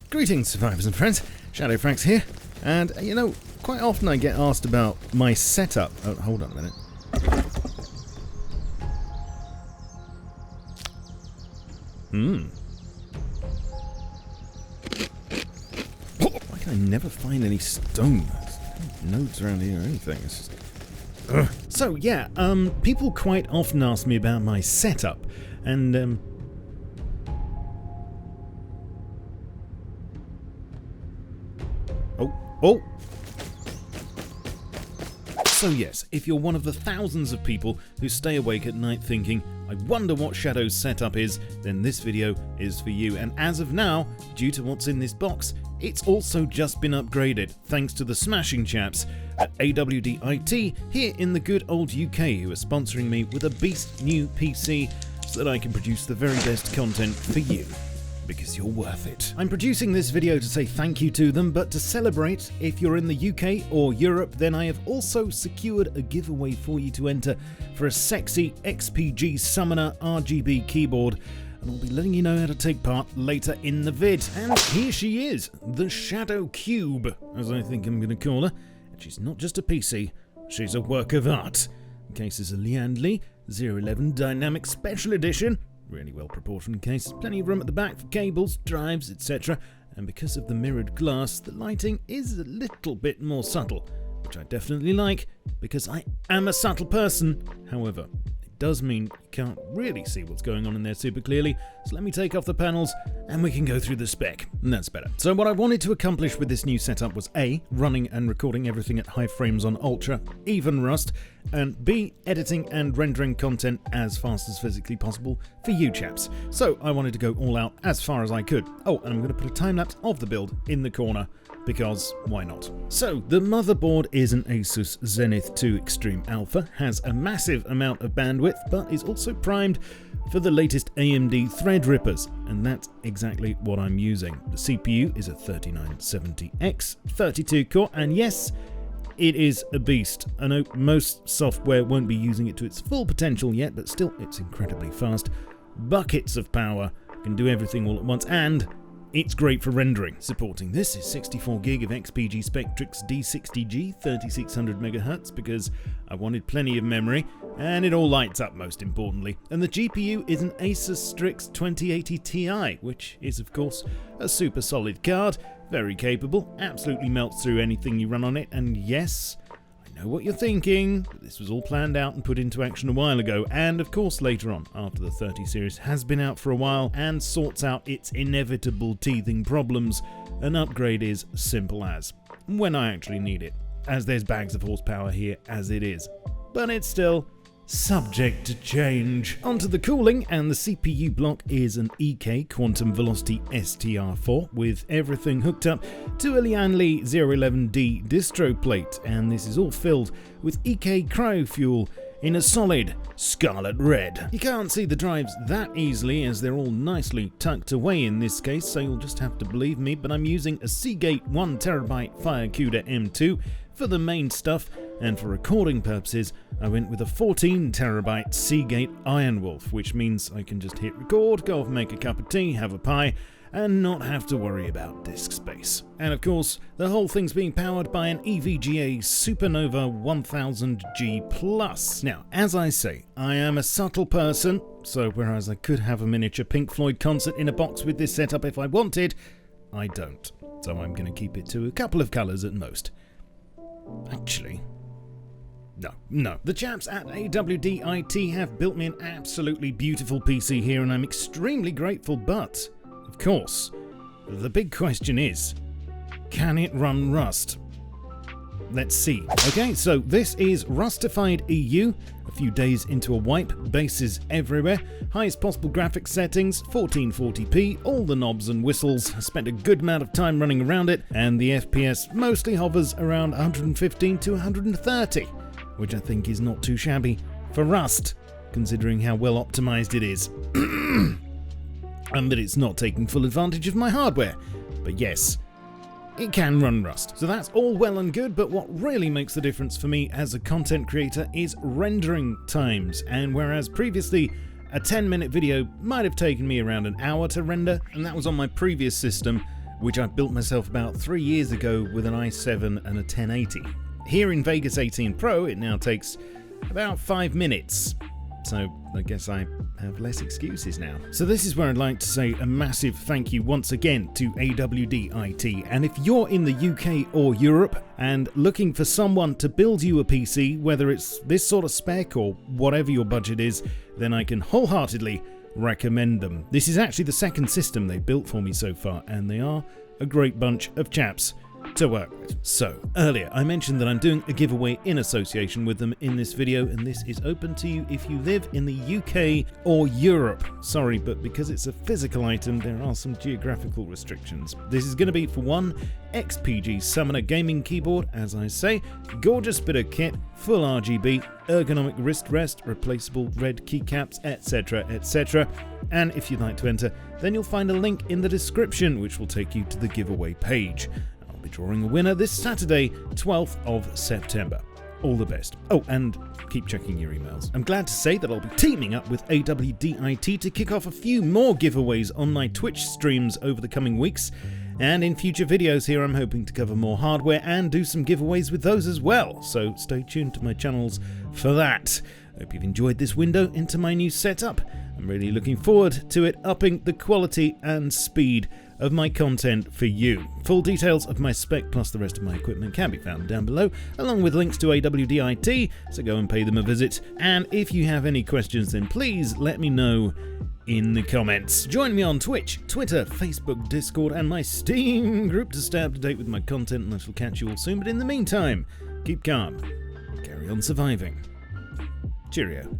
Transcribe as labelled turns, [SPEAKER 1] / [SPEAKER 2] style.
[SPEAKER 1] Greetings, survivors and friends. SHADOWFRAX here, and you know, quite often I get asked about my setup. Oh, hold on a minute. Why can I never find any stone? No nodes around here or anything. It's just... So yeah, people quite often ask me about my setup, and Oh! So yes, if you're one of the thousands of people who stay awake at night thinking, I wonder what Shadow's setup is, then this video is for you. And as of now, due to what's in this box, it's also just been upgraded, thanks to the smashing chaps at AMD IT here in the good old UK, who are sponsoring me with a beast new PC so that I can produce the very best content for you. Because you're worth it. I'm producing this video to say thank you to them, but to celebrate, if you're in the UK or Europe, then I have also secured a giveaway for you to enter for a sexy XPG Summoner RGB keyboard, and I'll be letting you know how to take part later in the vid. And here she is, the Shadow Cube, as I think I'm going to call her. And she's not just a PC, she's a work of art. The case is a Lian Li 011 Dynamic Special Edition. Really well proportioned case, plenty of room at the back for cables, drives, etc. And because of the mirrored glass, the lighting is a little bit more subtle, which I definitely like, because I am a subtle person. However, it does mean you can't really see what's going on in there super clearly, so let me take off the panels and we can go through the spec, and that's better. So what I wanted to accomplish with this new setup was A, running and recording everything at high frames on Ultra, even rust, and B, editing and rendering content as fast as physically possible for you chaps. So I wanted to go all out as far as I could. Oh, and I'm going to put a time-lapse of the build in the corner, because why not? So the motherboard is an Asus Zenith 2 Extreme Alpha, has a massive amount of bandwidth, but is also primed for the latest AMD Threadrippers, and that's exactly what I'm using. The CPU is a 3970X 32 core, and yes, it is a beast. I know most software won't be using it to its full potential yet, but still, it's incredibly fast. Buckets of power, can do everything all at once, and it's great for rendering. Supporting this is 64GB of XPG Strix D60G 3600 MHz because I wanted plenty of memory, and it all lights up most importantly. And the GPU is an Asus Strix 2080 Ti, which is of course a super solid card, very capable, absolutely melts through anything you run on it, and yes, I know what you're thinking, but this was all planned out and put into action a while ago, and of course later on, after the 30 series has been out for a while and sorts out its inevitable teething problems, an upgrade is simple as, when I actually need it, as there's bags of horsepower here as it is, but it's still subject to change. Onto the cooling, and the CPU block is an EK Quantum Velocity STR4 with everything hooked up to a Lian Li 011D distro plate, and this is all filled with EK cryo fuel in a solid scarlet red. You can't see the drives that easily as they're all nicely tucked away in this case, so you'll just have to believe me, but I'm using a Seagate 1TB Firecuda M2 for the main stuff, and for recording purposes, I went with a 14TB Seagate Ironwolf, which means I can just hit record, go off, make a cup of tea, have a pie, and not have to worry about disk space. And of course, the whole thing's being powered by an EVGA Supernova 1000G+. Now, as I say, I am a subtle person, so whereas I could have a miniature Pink Floyd concert in a box with this setup if I wanted, I don't. So I'm going to keep it to a couple of colours at most. Actually, no. The chaps at AMD IT have built me an absolutely beautiful PC here, and I'm extremely grateful, but, of course, the big question is, can it run Rust? Let's see. Okay, so this is Rustified EU, a few days into a wipe, bases everywhere, highest possible graphics settings, 1440p, all the knobs and whistles, spent a good amount of time running around it, and the FPS mostly hovers around 115 to 130, which I think is not too shabby for Rust, considering how well optimized it is. And that it's not taking full advantage of my hardware. But yes, it can run Rust. So that's all well and good, but what really makes the difference for me as a content creator is rendering times. And whereas previously a 10-minute video might have taken me around an hour to render, and that was on my previous system, which I built myself about 3 years ago with an i7 and a 1080. Here in Vegas 18 Pro, it now takes about 5 minutes. So I guess I have less excuses now. So this is where I'd like to say a massive thank you once again to AWD IT. And if you're in the UK or Europe and looking for someone to build you a PC, whether it's this sort of spec or whatever your budget is, then I can wholeheartedly recommend them. This is actually the second system they've built for me so far, and they are a great bunch of chaps to work with. So, earlier I mentioned that I'm doing a giveaway in association with them in this video, and this is open to you if you live in the UK or Europe. Sorry, but because it's a physical item, there are some geographical restrictions. This is going to be for one XPG Summoner gaming keyboard, as I say, gorgeous bit of kit, full RGB, ergonomic wrist rest, replaceable red keycaps, etc, etc. And if you'd like to enter, then you'll find a link in the description which will take you to the giveaway page. Drawing a winner this Saturday, 12th of September. All the best. Oh, and keep checking your emails. I'm glad to say that I'll be teaming up with AWD IT to kick off a few more giveaways on my Twitch streams over the coming weeks. And in future videos here, I'm hoping to cover more hardware and do some giveaways with those as well. So stay tuned to my channels for that. Hope you've enjoyed this window into my new setup. I'm really looking forward to it upping the quality and speed of my content for you. Full details of my spec plus the rest of my equipment can be found down below, along with links to AWD IT, so go and pay them a visit. And if you have any questions, then please let me know in the comments. Join me on Twitch, Twitter, Facebook, Discord, and my Steam group to stay up to date with my content, and I shall catch you all soon. But in the meantime, keep calm, carry on surviving. Cheerio.